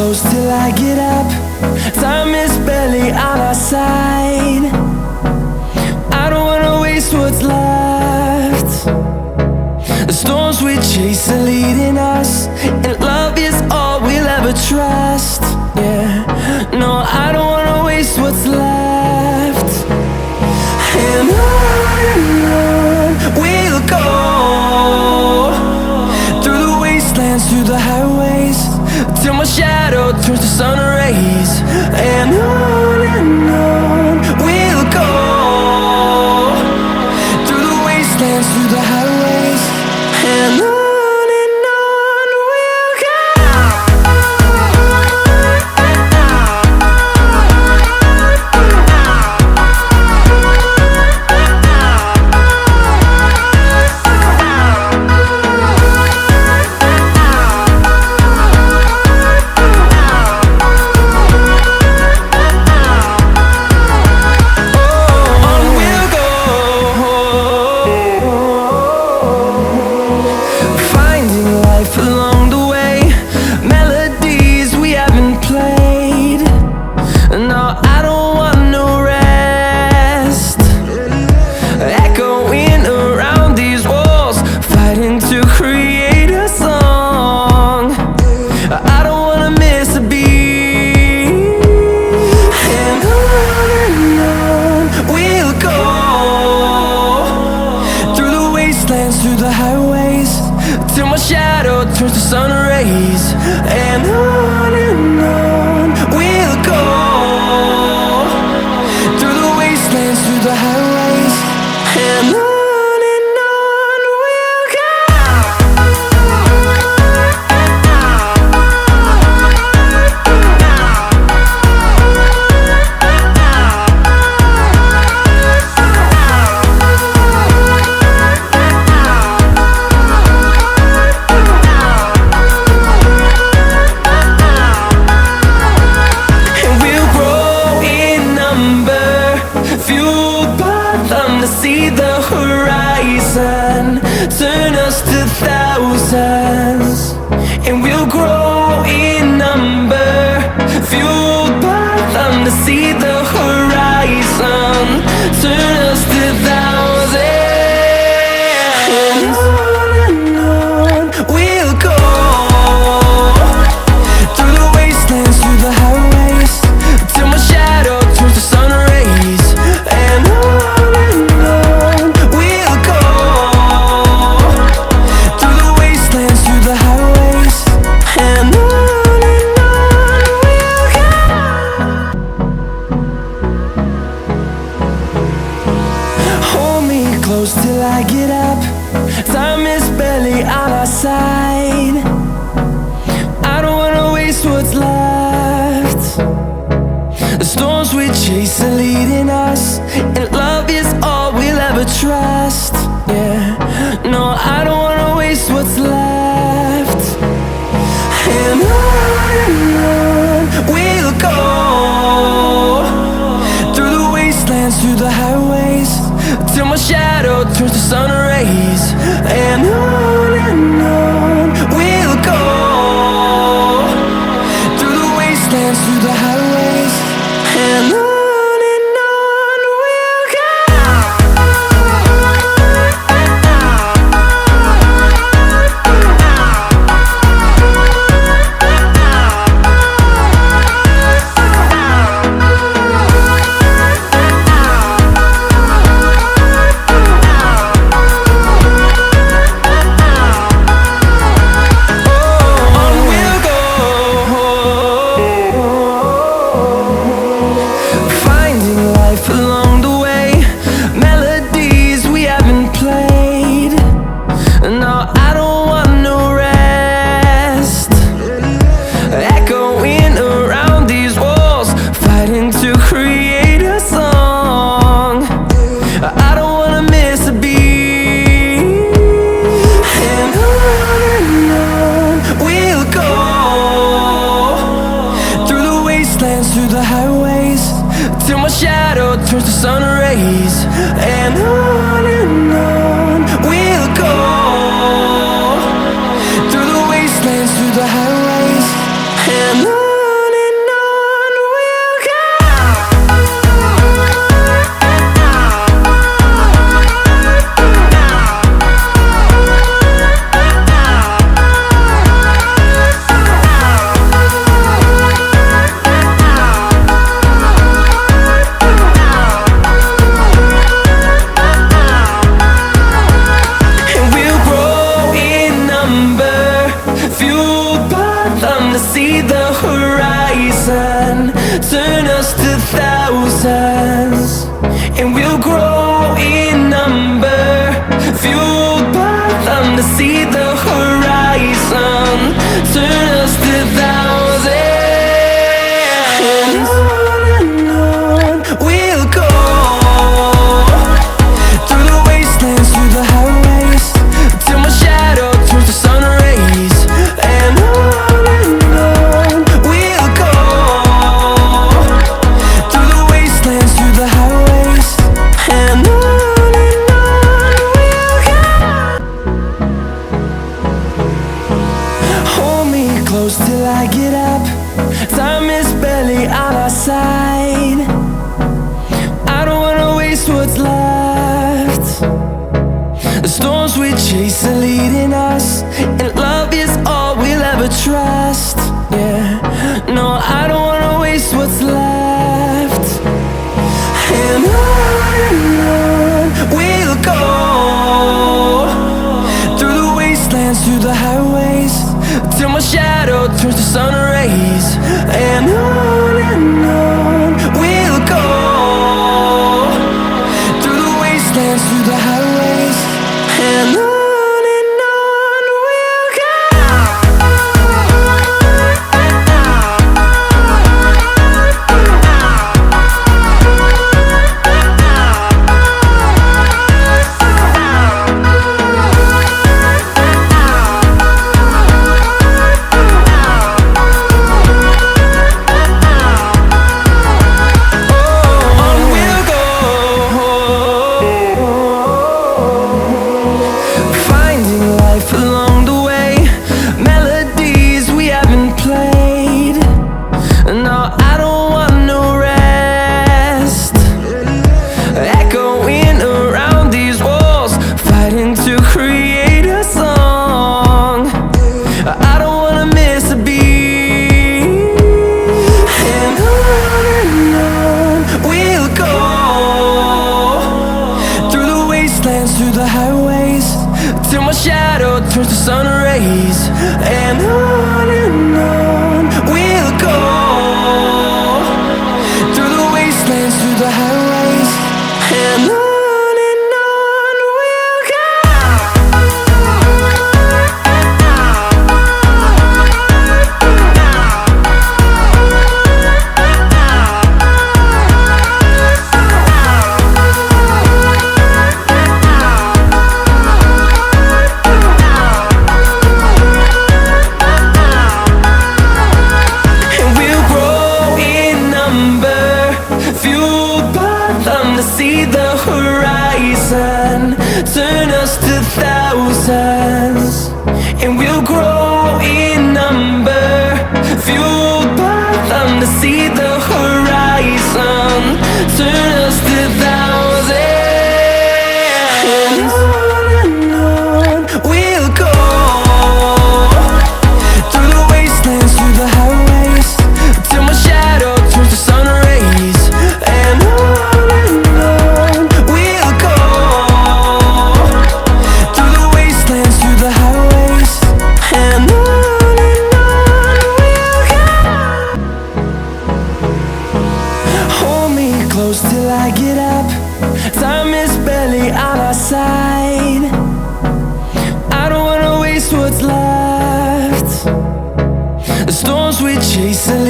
close till I get up. Time is barely on our side. I don't wanna waste what's left. The storms we chase are leading us, and love is all we'll ever trust. Yeah, no, I don't wanna waste what's left. And on we'll go, through the wastelands, through the highways, till my shadow turns to sun rays. And on we'll go, through the wastelands, through the highways, and on we'll go. Along the way, melodies we haven't played. No, I don't want no rest. Echoing around these walls, fighting to create a song. I don't wanna miss a beat. And on we'll go, through the wastelands, through the highways, till my shadow turns to sun rays. And on we'll go, through the wastelands, through the highways, and on we'll go. See the horizon, turn us to thousands, and we'll grow in number, fueled by them. To see the horizon, turn us to thousands, and on we'll go, through the wastelands, through the highways, till my shadow turns to sun rays. And close till I get up. Time is barely on our side. I don't wanna waste what's left. The storms we chase are leading us, and love is all we'll ever trust. Yeah, no, I don't wanna waste what's left. And on we'll go, through the wastelands, through the highways, till my shadow turns to sun rays. And on we'll go, through the wastelands, through the highways, and on we'll go. storms we chase are leading us, and love is all we'll ever trust. Yeah, no, I don't wanna waste what's left. And on we'll go, through the wastelands, through the highways, till my shadow turns to sun rays. And on we'll go, through the wastelands, through the highways, and on we'll go. Through the highways, till my shadow turns to sun rays. And on we'll go, through the wastelands, through the highways, and on we'll go. See the horizon turn us to thousands, and we'll grow in number, fueled by them. To see the horizon turn us to thousands, and on we'll go, through the wastelands, through the highways, till my shadow turns to sun rays. And close till I get up, time is barely on our side. I don't wanna waste what's left. The storms we chase are